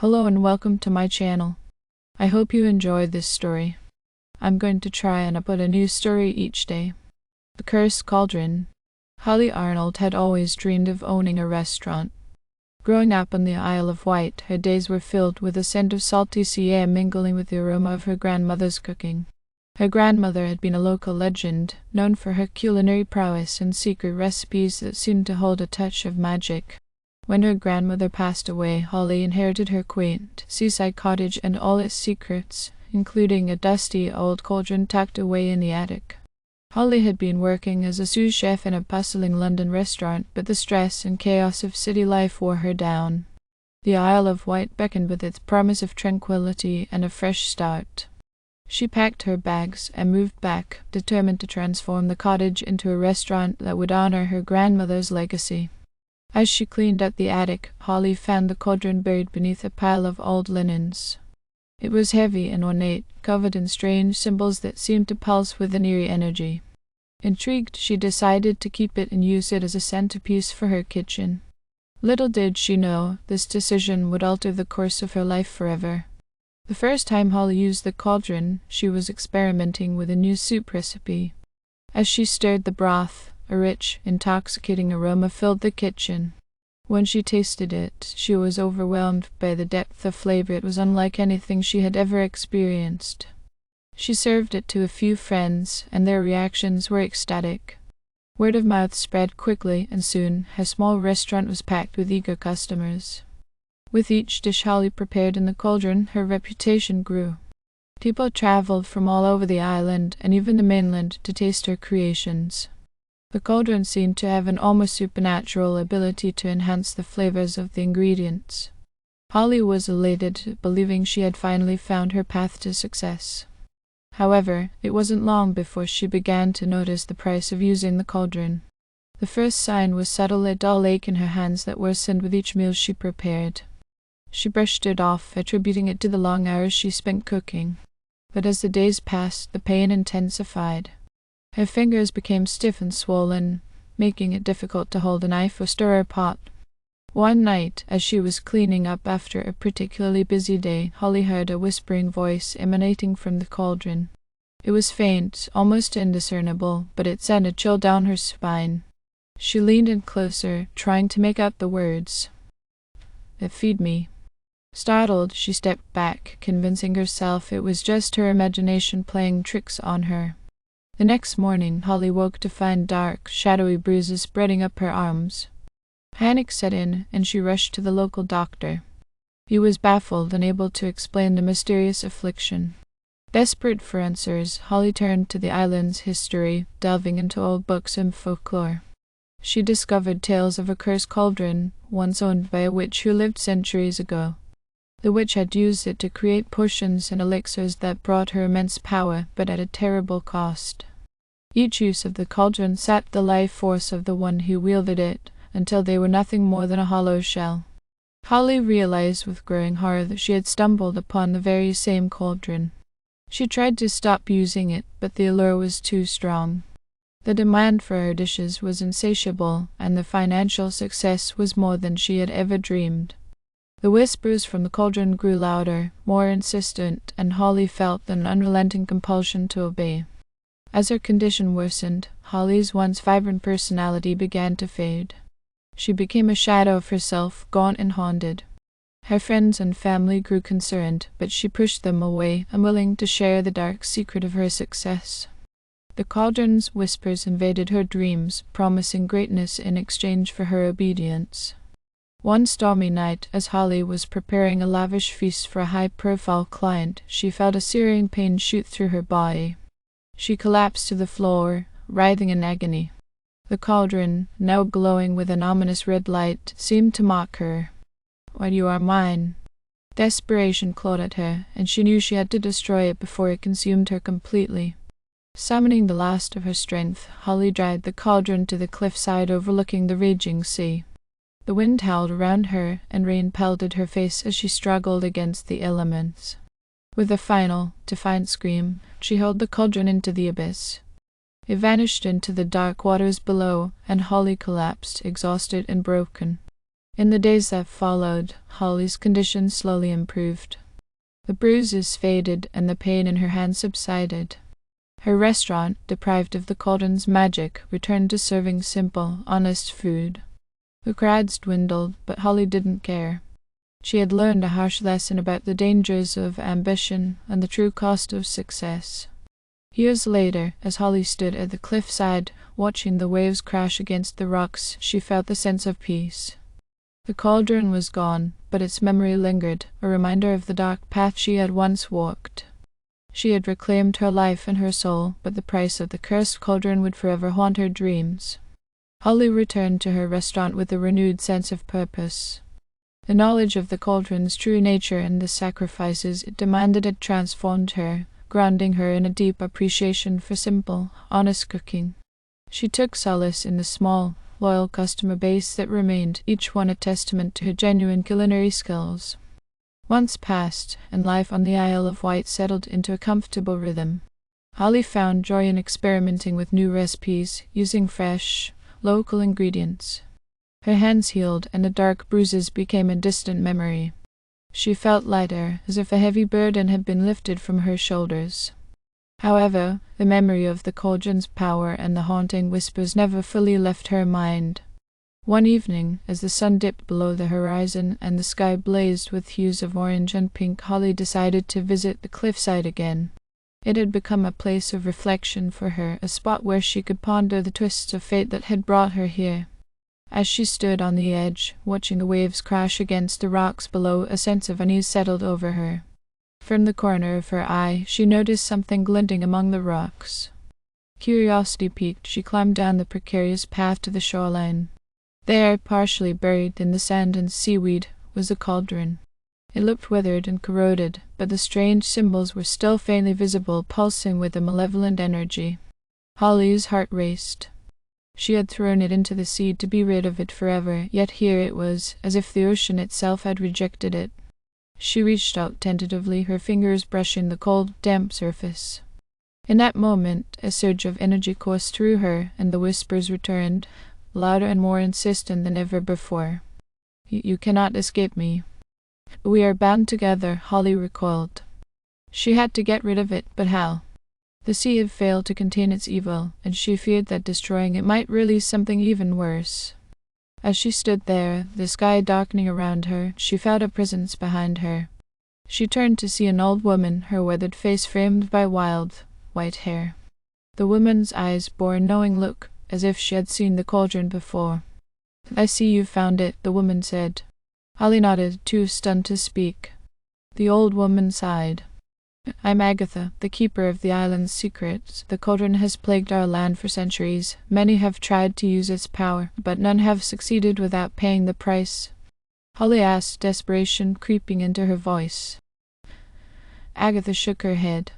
Hello and welcome to my channel. I hope you enjoyed this story. I'm going to try and upload a new story each day. The Cursed Cauldron. Holly Arnold had always dreamed of owning a restaurant. Growing up on the Isle of Wight, her days were filled with the scent of salty sea air mingling with the aroma of her grandmother's cooking. Her grandmother had been a local legend, known for her culinary prowess and secret recipes that seemed to hold a touch of magic. When her grandmother passed away, Holly inherited her quaint seaside cottage and all its secrets, including a dusty old cauldron tucked away in the attic. Holly had been working as a sous chef in a bustling London restaurant, but the stress and chaos of city life wore her down. The Isle of Wight beckoned with its promise of tranquility and a fresh start. She packed her bags and moved back, determined to transform the cottage into a restaurant that would honor her grandmother's legacy. As she cleaned out the attic, Holly found the cauldron buried beneath a pile of old linens. It was heavy and ornate, covered in strange symbols that seemed to pulse with an eerie energy. Intrigued, she decided to keep it and use it as a centerpiece for her kitchen. Little did she know, this decision would alter the course of her life forever. The first time Holly used the cauldron, she was experimenting with a new soup recipe. As she stirred the broth, a rich, intoxicating aroma filled the kitchen. When she tasted it, she was overwhelmed by the depth of flavor. It was unlike anything she had ever experienced. She served it to a few friends, and their reactions were ecstatic. Word of mouth spread quickly, and soon her small restaurant was packed with eager customers. With each dish Holly prepared in the cauldron, her reputation grew. People traveled from all over the island, and even the mainland, to taste her creations. The cauldron seemed to have an almost supernatural ability to enhance the flavors of the ingredients. Holly was elated, believing she had finally found her path to success. However, it wasn't long before she began to notice the price of using the cauldron. The first sign was subtle, a dull ache in her hands that worsened with each meal she prepared. She brushed it off, attributing it to the long hours she spent cooking. But as the days passed, the pain intensified. Her fingers became stiff and swollen, making it difficult to hold a knife or stir a pot. One night, as she was cleaning up after a particularly busy day, Holly heard a whispering voice emanating from the cauldron. It was faint, almost indiscernible, but it sent a chill down her spine. She leaned in closer, trying to make out the words. "Feed me." Startled, she stepped back, convincing herself it was just her imagination playing tricks on her. The next morning, Holly woke to find dark, shadowy bruises spreading up her arms. Panic set in, and she rushed to the local doctor. He was baffled, unable to explain the mysterious affliction. Desperate for answers, Holly turned to the island's history, delving into old books and folklore. She discovered tales of a cursed cauldron, once owned by a witch who lived centuries ago. The witch had used it to create potions and elixirs that brought her immense power, but at a terrible cost. Each use of the cauldron sapped the life force of the one who wielded it, until they were nothing more than a hollow shell. Holly realized with growing horror that she had stumbled upon the very same cauldron. She tried to stop using it, but the allure was too strong. The demand for her dishes was insatiable, and the financial success was more than she had ever dreamed. The whispers from the cauldron grew louder, more insistent, and Holly felt an unrelenting compulsion to obey. As her condition worsened, Holly's once vibrant personality began to fade. She became a shadow of herself, gaunt and haunted. Her friends and family grew concerned, but she pushed them away, unwilling to share the dark secret of her success. The cauldron's whispers invaded her dreams, promising greatness in exchange for her obedience. One stormy night, as Holly was preparing a lavish feast for a high-profile client, she felt a searing pain shoot through her body. She collapsed to the floor, writhing in agony. The cauldron, now glowing with an ominous red light, seemed to mock her. "Why, you are mine." Desperation clawed at her, and she knew she had to destroy it before it consumed her completely. Summoning the last of her strength, Holly dragged the cauldron to the cliffside overlooking the raging sea. The wind howled around her, and rain pelted her face as she struggled against the elements. With a final, defiant scream, she hurled the cauldron into the abyss. It vanished into the dark waters below, and Holly collapsed, exhausted and broken. In the days that followed, Holly's condition slowly improved. The bruises faded and the pain in her hand subsided. Her restaurant, deprived of the cauldron's magic, returned to serving simple, honest food. The crowds dwindled, but Holly didn't care. She had learned a harsh lesson about the dangers of ambition and the true cost of success. Years later, as Holly stood at the cliffside, watching the waves crash against the rocks, she felt the sense of peace. The cauldron was gone, but its memory lingered, a reminder of the dark path she had once walked. She had reclaimed her life and her soul, but the price of the cursed cauldron would forever haunt her dreams. Holly returned to her restaurant with a renewed sense of purpose. The knowledge of the cauldron's true nature and the sacrifices it demanded had transformed her, grounding her in a deep appreciation for simple, honest cooking. She took solace in the small, loyal customer base that remained, each one a testament to her genuine culinary skills. Months passed, and life on the Isle of Wight settled into a comfortable rhythm. Holly found joy in experimenting with new recipes, using fresh, local ingredients. Her hands healed, and the dark bruises became a distant memory. She felt lighter, as if a heavy burden had been lifted from her shoulders. However, the memory of the cauldron's power and the haunting whispers never fully left her mind. One evening, as the sun dipped below the horizon and the sky blazed with hues of orange and pink, Holly decided to visit the cliffside again. It had become a place of reflection for her, a spot where she could ponder the twists of fate that had brought her here. As she stood on the edge, watching the waves crash against the rocks below, a sense of unease settled over her. From the corner of her eye, she noticed something glinting among the rocks. Curiosity piqued, she climbed down the precarious path to the shoreline. There, partially buried in the sand and seaweed, was the cauldron. It looked withered and corroded, but the strange symbols were still faintly visible, pulsing with a malevolent energy. Holly's heart raced. She had thrown it into the sea to be rid of it forever, yet here it was, as if the ocean itself had rejected it. She reached out tentatively, her fingers brushing the cold, damp surface. In that moment, a surge of energy coursed through her, and the whispers returned, louder and more insistent than ever before. You cannot escape me. We are bound together, Holly recoiled. She had to get rid of it, but how? The sea had failed to contain its evil, and she feared that destroying it might release something even worse. As she stood there, the sky darkening around her, she felt a presence behind her. She turned to see an old woman, her weathered face framed by wild, white hair. The woman's eyes bore a knowing look, as if she had seen the cauldron before. I see you found it, the woman said. Holly nodded, too stunned to speak. The old woman sighed. I'm Agatha, the keeper of the island's secrets. The cauldron has plagued our land for centuries. Many have tried to use its power, but none have succeeded without paying the price. Holly asked, desperation creeping into her voice. Agatha shook her head.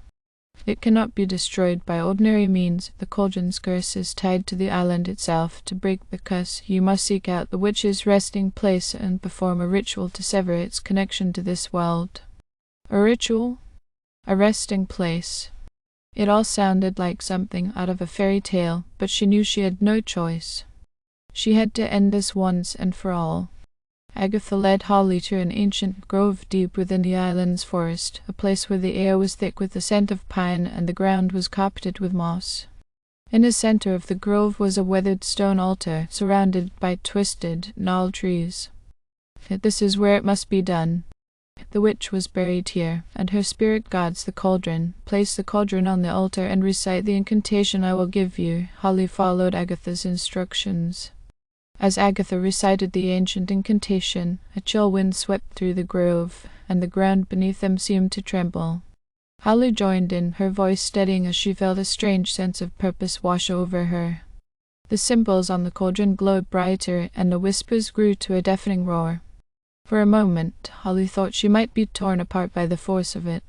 It cannot be destroyed by ordinary means. The cauldron's curse is tied to the island itself. To break the curse, you must seek out the witch's resting place and perform a ritual to sever its connection to this world. A ritual? A resting place. It all sounded like something out of a fairy tale, but she knew she had no choice. She had to end this once and for all. Agatha led Holly to an ancient grove deep within the island's forest, a place where the air was thick with the scent of pine and the ground was carpeted with moss. In the center of the grove was a weathered stone altar, surrounded by twisted, gnarled trees. This is where it must be done. The witch was buried here, and her spirit guards the cauldron. Place the cauldron on the altar and recite the incantation I will give you. Holly followed Agatha's instructions. As Agatha recited the ancient incantation, a chill wind swept through the grove, and the ground beneath them seemed to tremble. Holly joined in, her voice steadying as she felt a strange sense of purpose wash over her. The symbols on the cauldron glowed brighter, and the whispers grew to a deafening roar. For a moment, Holly thought she might be torn apart by the force of it.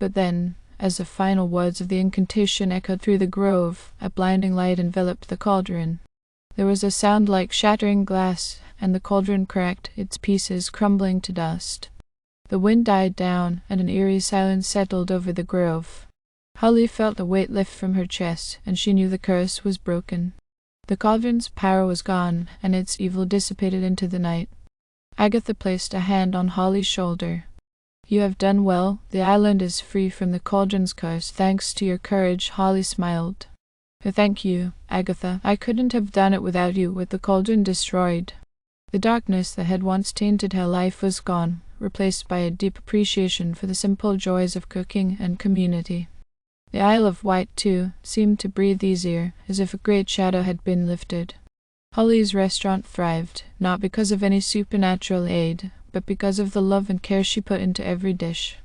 But then, as the final words of the incantation echoed through the grove, a blinding light enveloped the cauldron. There was a sound like shattering glass, and the cauldron cracked, its pieces crumbling to dust. The wind died down, and an eerie silence settled over the grove. Holly felt a weight lift from her chest, and she knew the curse was broken. The cauldron's power was gone, and its evil dissipated into the night. Agatha placed a hand on Holly's shoulder. You have done well. The island is free from the cauldron's curse thanks to your courage. Holly smiled. Thank you, Agatha. I couldn't have done it without you, with the cauldron destroyed. The darkness that had once tainted her life was gone, replaced by a deep appreciation for the simple joys of cooking and community. The Isle of Wight, too, seemed to breathe easier, as if a great shadow had been lifted. Holly's restaurant thrived, not because of any supernatural aid, but because of the love and care she put into every dish.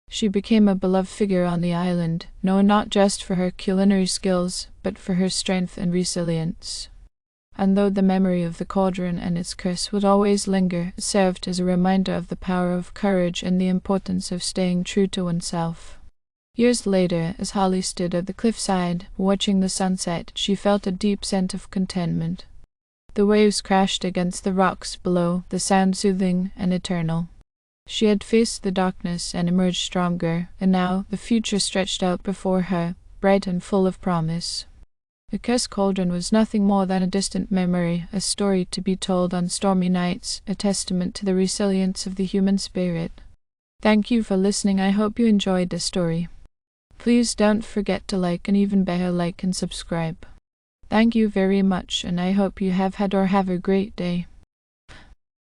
She became a beloved figure on the island, known not just for her culinary skills, but for her strength and resilience. And though the memory of the cauldron and its curse would always linger, it served as a reminder of the power of courage and the importance of staying true to oneself. Years later, as Holly stood at the cliffside, watching the sunset, she felt a deep sense of contentment. The waves crashed against the rocks below, the sound soothing and eternal. She had faced the darkness and emerged stronger, and now the future stretched out before her, bright and full of promise. The Cursed Cauldron was nothing more than a distant memory, a story to be told on stormy nights, a testament to the resilience of the human spirit. Thank you for listening. I hope you enjoyed the story. Please don't forget to like, and even better, like and subscribe. Thank you very much, and I hope you have had or have a great day.